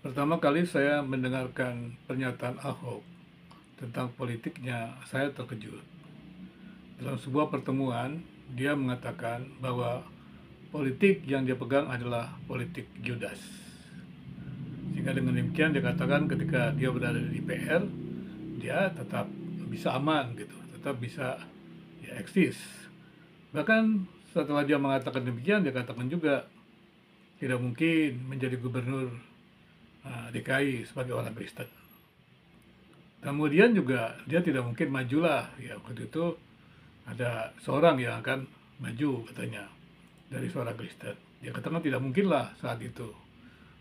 Pertama kali saya mendengarkan pernyataan Ahok tentang politiknya, saya terkejut. Dalam sebuah pertemuan, dia mengatakan bahwa politik yang dia pegang adalah politik Judas. Sehingga dengan demikian dia katakan ketika dia berada di DPR, dia tetap bisa aman gitu, tetap bisa ya eksis. Bahkan setelah dia mengatakan demikian, dia katakan juga tidak mungkin menjadi gubernur DKI sebagai orang Kristen. Kemudian juga dia tidak mungkin majulah, ya waktu itu ada seorang yang akan maju katanya dari seorang Kristen. Dia katakan tidak mungkinlah saat itu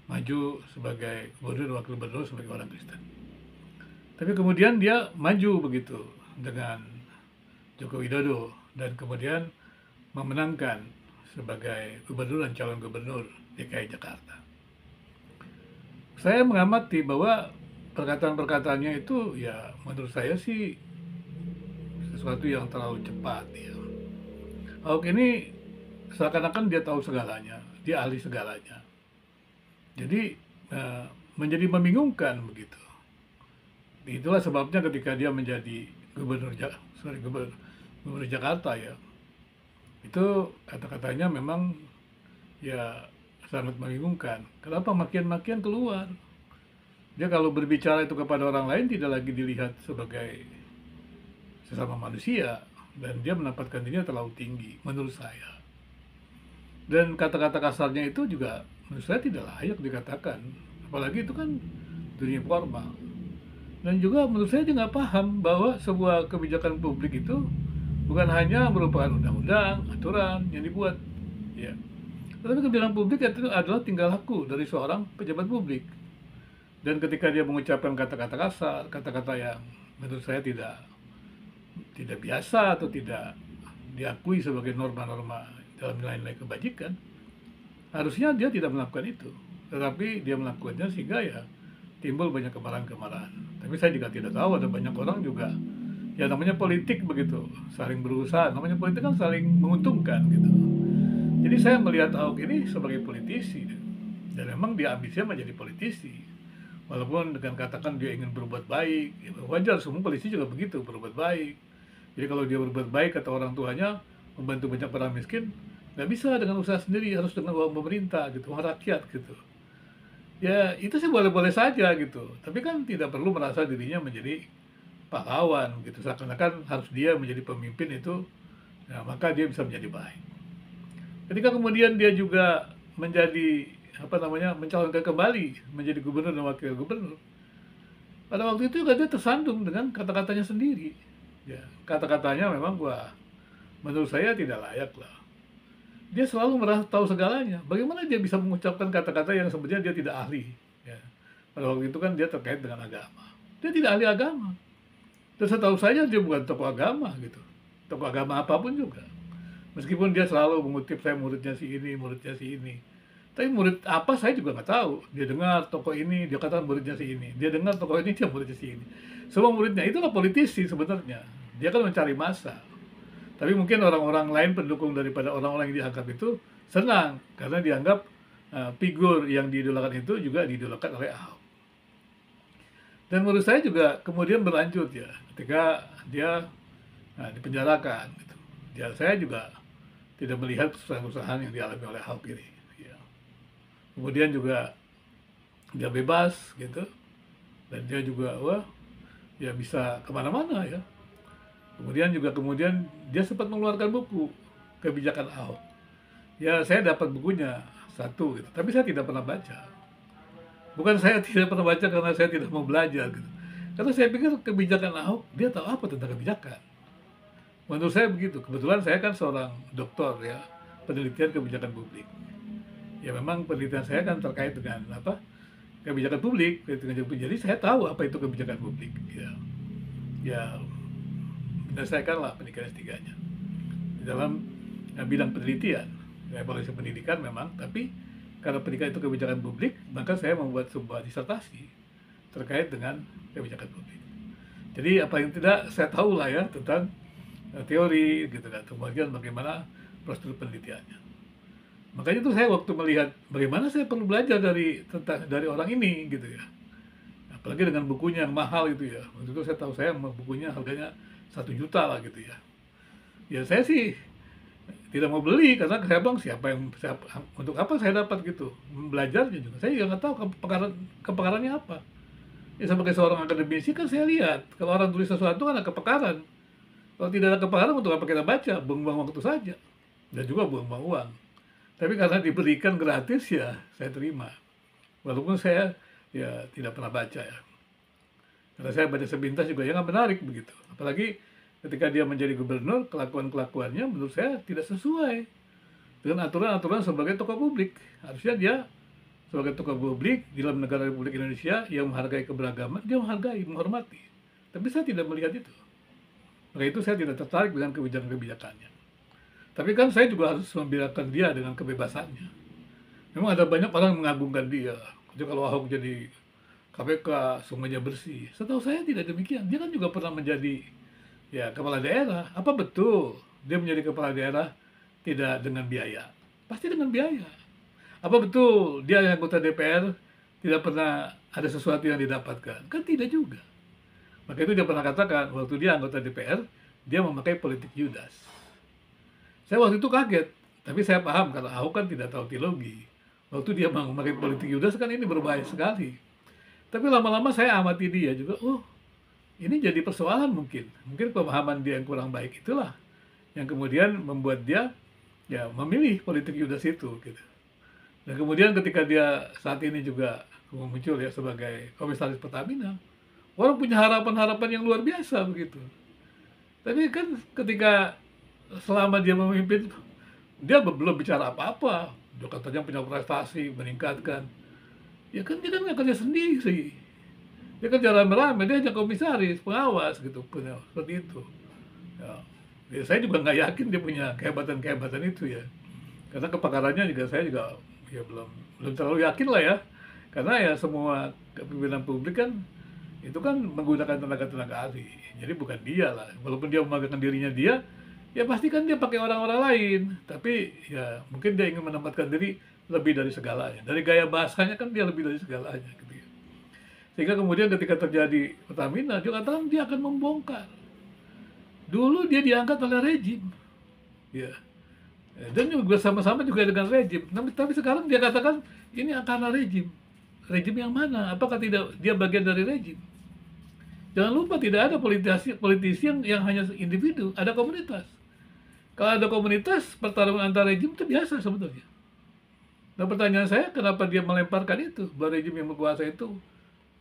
maju sebagai gubernur wakil gubernur sebagai orang Kristen. Tapi kemudian dia maju begitu dengan Joko Widodo dan kemudian memenangkan sebagai gubernur dan calon gubernur DKI Jakarta. Saya mengamati bahwa perkataan-perkataannya itu ya menurut saya sih sesuatu yang terlalu cepat ya. Ahok ini seakan-akan dia tahu segalanya, dia ahli segalanya. Jadi menjadi membingungkan begitu. Itulah sebabnya ketika dia menjadi gubernur Jakarta ya, itu kata-katanya memang ya sangat membingungkan. Kenapa makin-makin keluar? Dia kalau berbicara itu kepada orang lain tidak lagi dilihat sebagai sesama manusia dan dia menempatkan dirinya terlalu tinggi menurut saya. Dan kata-kata kasarnya itu juga menurut saya tidak layak dikatakan, apalagi itu kan dunia formal. Dan juga menurut saya dia nggak paham bahwa sebuah kebijakan publik itu bukan hanya merupakan undang-undang, aturan yang dibuat, ya. Tetapi kebijakan publik itu adalah tingkah laku dari seorang pejabat publik. Dan ketika dia mengucapkan kata-kata kasar, kata-kata yang menurut saya tidak biasa atau tidak diakui sebagai norma-norma dalam nilai-nilai kebajikan, harusnya dia tidak melakukan itu. Tetapi dia melakukannya sehingga ya timbul banyak kemarahan-kemarahan. Tapi saya juga tidak tahu ada banyak orang juga ya namanya politik begitu, saling berusaha. Namanya politik kan saling menguntungkan gitu. Jadi saya melihat Ahok ini sebagai politisi dan memang dia ambisinya menjadi politisi. Walaupun dengan katakan dia ingin berbuat baik, ya wajar semua polisi juga begitu berbuat baik. Jadi kalau dia berbuat baik kata orang tuanya membantu banyak orang miskin, nggak bisa dengan usaha sendiri, harus dengan uang pemerintah gitu, uang rakyat gitu. Ya itu sih boleh-boleh saja gitu, tapi kan tidak perlu merasa dirinya menjadi pahlawan gitu, seakan-akan harus dia menjadi pemimpin itu, ya maka dia bisa menjadi baik. Ketika kemudian dia juga menjadi apa namanya mencalonkan kembali menjadi gubernur dan wakil gubernur, pada waktu itu juga dia tersandung dengan kata-katanya sendiri. Ya, kata-katanya memang menurut saya tidak layak lah. Dia selalu merasa tahu segalanya. Bagaimana dia bisa mengucapkan kata-kata yang sebenarnya dia tidak ahli? Ya. Pada waktu itu kan dia terkait dengan agama. Dia tidak ahli agama. Dan setahu saya dia bukan tokoh agama gitu. Tokoh agama apapun juga. Meskipun dia selalu mengutip saya muridnya si ini, muridnya si ini. Tapi murid apa saya juga nggak tahu. Dia dengar tokoh ini, dia katakan muridnya si ini. Dia dengar tokoh ini, dia muridnya si ini. Semua muridnya itulah politisi sebenarnya. Dia kan mencari massa. Tapi mungkin orang-orang lain pendukung daripada orang-orang yang dianggap itu senang karena dianggap figur yang diidolakan itu juga diidolakan oleh Ahok. Dan menurut saya juga kemudian berlanjut ya ketika dia dipenjarakan. Gitu. Ya saya juga tidak melihat kesalahan-kesalahan yang dialami oleh Ahok ini. Ya. Kemudian juga dia bebas gitu dan dia juga wah ya bisa kemana-mana ya. Kemudian dia sempat mengeluarkan buku kebijakan Ahok. Ya saya dapat bukunya satu gitu, tapi saya tidak pernah baca. Bukan saya tidak pernah baca karena saya tidak mau belajar gitu. Karena saya pikir kebijakan Ahok dia tahu apa tentang kebijakan. Menurut saya begitu. Kebetulan saya kan seorang doktor ya, penelitian kebijakan publik. Ya memang penelitian saya kan terkait dengan apa? Kebijakan publik, jadi saya tahu apa itu kebijakan publik. Ya, ya menyelesaikanlah pendidikan S3-nya di dalam bidang penelitian, evaluasi pendidikan memang, tapi karena pendidikan itu kebijakan publik, maka saya membuat sebuah disertasi terkait dengan kebijakan publik. Jadi apa yang tidak saya tahu lah ya tentang teori gitu kan, kemudian bagaimana prosedur penelitiannya. Makanya tuh saya waktu melihat bagaimana saya perlu belajar dari orang ini gitu ya. Apalagi dengan bukunya yang mahal itu ya. Waktu itu saya tahu saya bukunya harganya 1 juta lah gitu ya. Ya saya sih tidak mau beli karena saya bilang untuk apa saya dapat gitu. Belajarnya juga. Saya juga nggak tahu kepakarannya apa. Ya sebagai seorang akademisi kan saya lihat kalau orang tulis sesuatu kan ada kepakaran. Kalau tidak ada kepakaran untuk apa kita baca? Buang-buang waktu saja. Dan juga buang-buang uang. Tapi karena diberikan gratis ya saya terima. Walaupun saya ya tidak pernah baca ya. Karena saya baca sepintas juga ya nggak menarik begitu. Apalagi ketika dia menjadi gubernur, kelakuan-kelakuannya menurut saya tidak sesuai dengan aturan-aturan sebagai tokoh publik. Harusnya dia sebagai tokoh publik di dalam negara Republik Indonesia yang menghargai keberagaman, dia menghargai, menghormati. Tapi saya tidak melihat itu. Maka itu saya tidak tertarik dengan kebijakan-kebijakannya. Tapi kan saya juga harus membiarkan dia dengan kebebasannya. Memang ada banyak orang mengagungkan dia. Jadi kalau Ahok jadi KPK, sungainya bersih. Setahu saya tidak demikian. Dia kan juga pernah menjadi ya kepala daerah. Apa betul dia menjadi kepala daerah tidak dengan biaya? Pasti dengan biaya. Apa betul dia yang anggota DPR tidak pernah ada sesuatu yang didapatkan? Kan tidak juga. Maka itu dia pernah katakan waktu dia anggota DPR, dia memakai politik Judas. Saya waktu itu kaget, tapi saya paham karena Ahok kan tidak tahu teologi. Waktu dia memakai politik Judas kan ini berbahaya sekali. Tapi lama-lama saya amati dia juga, oh ini jadi persoalan mungkin. Mungkin pemahaman dia yang kurang baik itulah yang kemudian membuat dia ya memilih politik Judas itu gitu. Dan kemudian ketika dia saat ini juga muncul ya sebagai komisaris Pertamina, orang punya harapan-harapan yang luar biasa begitu. Tapi kan ketika selama dia memimpin, dia belum bicara apa-apa. Dia katanya punya prestasi, meningkatkan. Ya kan dia kan nggak kerja sendiri. Dia kerja rame-rame, dia hanya komisaris, pengawas gitu, punya seperti itu. Ya, ya saya juga nggak yakin dia punya kehebatan-kehebatan itu ya. Karena kepakarannya juga saya juga ya belum terlalu yakin lah ya. Karena ya semua kepemimpinan publik kan itu kan menggunakan tenaga-tenaga ahli. Jadi bukan dia lah. Walaupun dia membanggakan dirinya dia, ya pasti kan dia pakai orang-orang lain. Tapi ya mungkin dia ingin menempatkan diri lebih dari segalanya. Dari gaya bahasanya kan dia lebih dari segalanya gitu ya. Sehingga kemudian ketika terjadi Pertamina, dia katakan dia akan membongkar. Dulu dia diangkat oleh rejim. Ya. Dan juga sama-sama juga dengan rejim. Tapi sekarang dia katakan ini karena rejim. Rejim yang mana? Apakah tidak dia bagian dari rejim? Jangan lupa tidak ada politisi yang hanya individu, ada komunitas. Kalau ada komunitas, pertarungan antar rejim itu biasa sebetulnya. Nah pertanyaan saya, kenapa dia melemparkan itu bahwa rejim yang berkuasa itu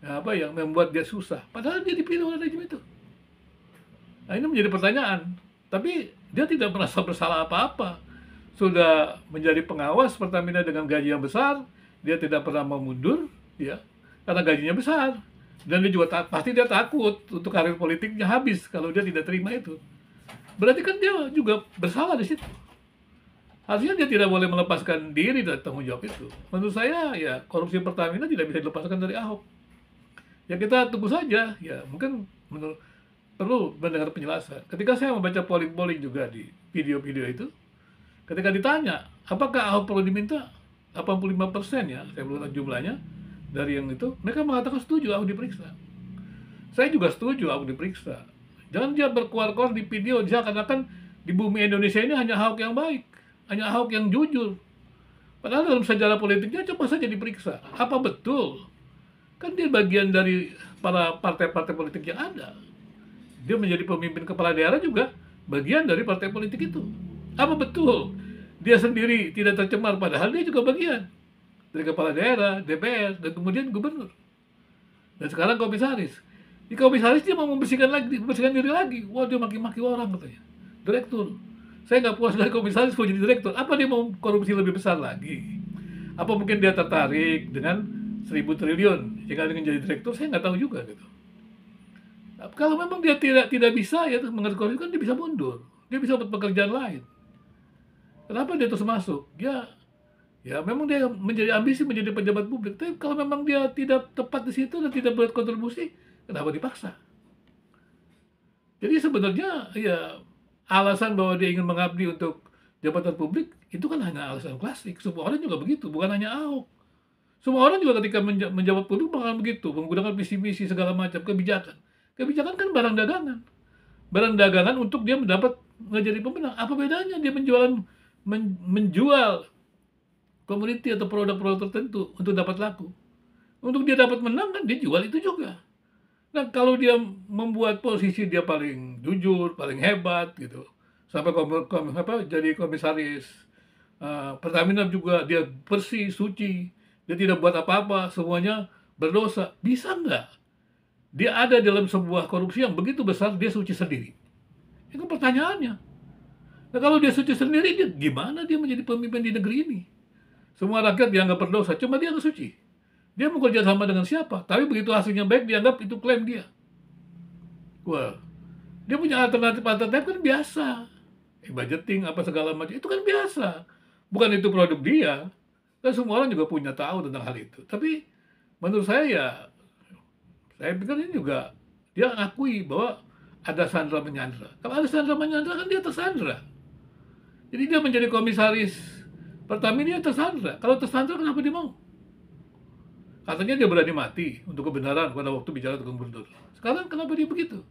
apa yang membuat dia susah? Padahal dia dipilih oleh rejim itu. Nah ini menjadi pertanyaan. Tapi dia tidak merasa bersalah apa-apa. Sudah menjadi pengawas Pertamina dengan gaji yang besar, dia tidak pernah mau mundur, ya, karena gajinya besar. Dan dia juga pasti dia takut untuk karir politiknya habis kalau dia tidak terima itu. Berarti kan dia juga bersalah di situ. Harusnya dia tidak boleh melepaskan diri dari tanggung jawab itu. Menurut saya ya korupsi Pertamina tidak bisa dilepaskan dari Ahok. Ya kita tunggu saja. Ya mungkin perlu mendengar penjelasan. Ketika saya membaca polling-polling juga di video-video itu, ketika ditanya apakah Ahok perlu diminta 85% ya, saya belum tahu jumlahnya dari yang itu, mereka mengatakan setuju Ahok diperiksa. Saya juga setuju Ahok diperiksa. Jangan dia berkuar-kuar di video, dia katakan di bumi Indonesia ini hanya Ahok yang baik, hanya Ahok yang jujur. Padahal dalam sejarah politiknya coba saja diperiksa. Apa betul? Kan dia bagian dari para partai-partai politik yang ada. Dia menjadi pemimpin kepala daerah juga bagian dari partai politik itu. Apa betul? Dia sendiri tidak tercemar, padahal dia juga bagian dari kepala daerah, DPR, dan kemudian gubernur. Dan sekarang komisaris. Di komisaris dia mau membersihkan diri lagi. Wah dia maki-maki orang katanya. Direktur. Saya nggak puas dari komisaris mau jadi direktur. Apa dia mau korupsi lebih besar lagi? Apa mungkin dia tertarik dengan 1.000 triliun? Jika dengan jadi direktur, saya nggak tahu juga gitu. Kalau memang dia tidak bisa ya mengerti korupsi kan dia bisa mundur. Dia bisa buat pekerjaan lain. Kenapa dia terus masuk? Ya memang dia menjadi ambisi menjadi pejabat publik. Tapi kalau memang dia tidak tepat di situ dan tidak buat kontribusi, kenapa dipaksa? Jadi sebenarnya ya alasan bahwa dia ingin mengabdi untuk jabatan publik itu kan hanya alasan klasik, semua orang juga begitu, bukan hanya Ahok. Semua orang juga ketika menjabat publik bakalan begitu, menggunakan visi-misi segala macam kebijakan. Kebijakan kan barang dagangan. Barang dagangan untuk dia mendapat menjadi pemenang. Apa bedanya dia menjual komoditi atau produk-produk tertentu untuk dapat laku? Untuk dia dapat menang kan dia jual itu juga. Nah, kalau dia membuat posisi dia paling jujur, paling hebat gitu, sampai jadi komisaris Pertamina juga dia bersih, suci, dia tidak buat apa-apa, semuanya berdosa. Bisa nggak dia ada dalam sebuah korupsi yang begitu besar, dia suci sendiri? Itu pertanyaannya. Nah, kalau dia suci sendiri, dia gimana dia menjadi pemimpin di negeri ini? Semua rakyat dianggap berdosa, cuma dia nggak suci. Dia mau kerja sama dengan siapa? Tapi begitu hasilnya baik, dianggap itu klaim dia. Wah, dia punya alternatif kan biasa. Budgeting apa segala macam, itu kan biasa. Bukan itu produk dia. Dan semua orang juga punya tahu tentang hal itu. Tapi menurut saya ya, saya pikir ini juga dia akui bahwa ada sandra menyandra. Kalau ada sandra menyandra kan dia tersandra. Jadi dia menjadi komisaris Pertamina, dia tersandra. Kalau tersandra kenapa dia mau? Katanya dia berani mati untuk kebenaran pada waktu bicara dengan gubernur. Sekarang kenapa dia begitu?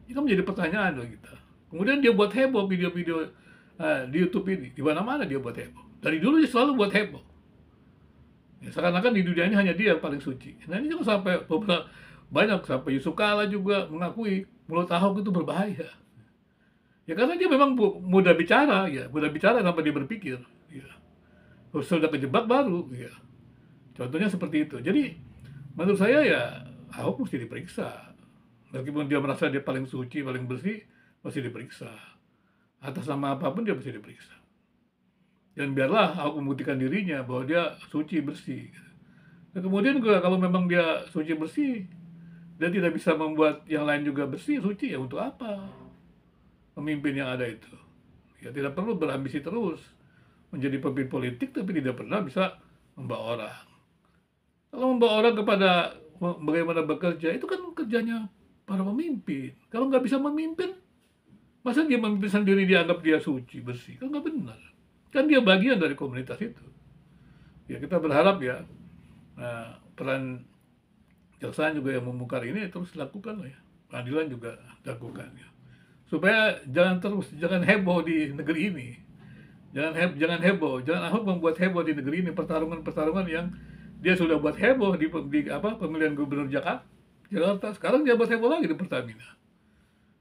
Itu menjadi pertanyaan bagi kita. Kemudian dia buat heboh video-video di YouTube ini. Di mana-mana dia buat heboh. Dari dulu dia selalu buat heboh. Ya, seakan-akan di dunia ini hanya dia yang paling suci. Nah ini juga sampai banyak, sampai Yusuf Kala juga mengakui mulut Ahok itu berbahaya. Ya karena dia memang mudah bicara, ya mudah bicara tanpa dia berpikir. Ya. Sudah kejebak baru. Ya. Contohnya seperti itu. Jadi menurut saya ya Ahok mesti diperiksa. Meskipun dia merasa dia paling suci, paling bersih, mesti diperiksa. Atas nama apapun dia mesti diperiksa. Dan biarlah Ahok membuktikan dirinya bahwa dia suci, bersih. Dan kemudian juga kalau memang dia suci, bersih, dia tidak bisa membuat yang lain juga bersih, suci, ya untuk apa pemimpin yang ada itu? Ya tidak perlu berambisi terus menjadi pemimpin politik tapi tidak pernah bisa membawa orang. Kalau membawa orang kepada bagaimana bekerja, itu kan kerjanya para pemimpin. Kalau nggak bisa memimpin, masa dia memimpin sendiri dianggap dia suci, bersih? Kan nggak benar. Kan dia bagian dari komunitas itu. Ya kita berharap ya, peran jaksa juga yang membongkar ini terus dilakukan ya. Pengadilan juga lakukan ya. Supaya jangan heboh di negeri ini. Jangan heboh, jangan Ahok membuat heboh di negeri ini, pertarungan-pertarungan yang dia sudah buat heboh di pemilihan gubernur Jakarta. Sekarang dia buat heboh lagi di Pertamina.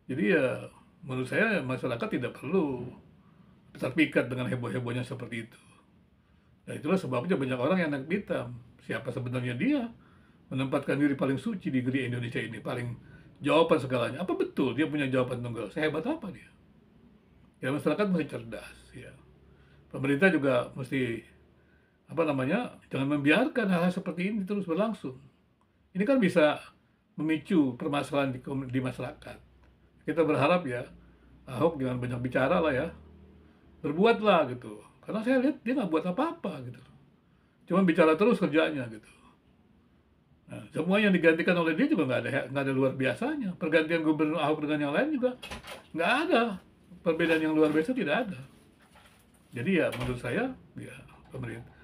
Jadi ya menurut saya masyarakat tidak perlu terpikat dengan heboh-hebohnya seperti itu. Nah itulah sebabnya banyak orang yang naik pitam. Siapa sebenarnya dia menempatkan diri paling suci di negeri Indonesia ini, paling jawaban segalanya. Apa betul dia punya jawaban tunggal? Sehebat apa dia? Ya masyarakat mesti cerdas. Ya. Pemerintah juga mesti jangan membiarkan hal-hal seperti ini terus berlangsung. Ini kan bisa memicu permasalahan di masyarakat. Kita berharap ya Ahok jangan banyak bicara lah ya, berbuatlah gitu. Karena saya lihat dia nggak buat apa-apa gitu. Cuma bicara terus kerjanya gitu. Nah, semua yang digantikan oleh dia juga nggak ada luar biasanya. Pergantian gubernur Ahok dengan yang lain juga nggak ada perbedaan yang luar biasa, tidak ada. Jadi ya menurut saya ya pemerintah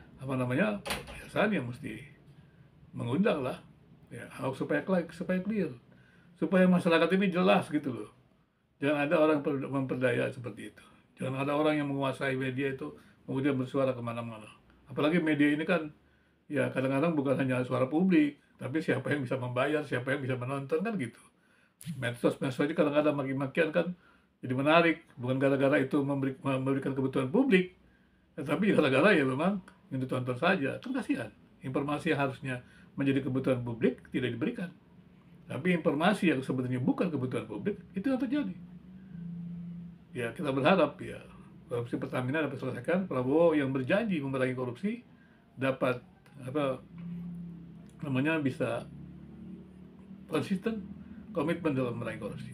biasanya mesti mengundang lah ya Ahok supaya clear, supaya masyarakat ini jelas gitu loh. Jangan ada orang memperdaya seperti itu. Jangan ada orang yang menguasai media itu kemudian bersuara kemana-mana. Apalagi media ini kan ya kadang-kadang bukan hanya suara publik, tapi siapa yang bisa membayar, siapa yang bisa menonton kan gitu. Medsos ini kadang-kadang maki-makian kan jadi menarik, bukan gara-gara itu memberikan kebutuhan publik, tetapi gara-gara ya memang yang ditonton saja. Kan kasihan. Informasi yang harusnya menjadi kebutuhan publik tidak diberikan. Tapi informasi yang sebenarnya bukan kebutuhan publik itu yang terjadi. Ya kita berharap ya korupsi Pertamina dapat selesaikan. Prabowo yang berjanji memerangi korupsi dapat bisa konsisten komitmen dalam memerangi korupsi.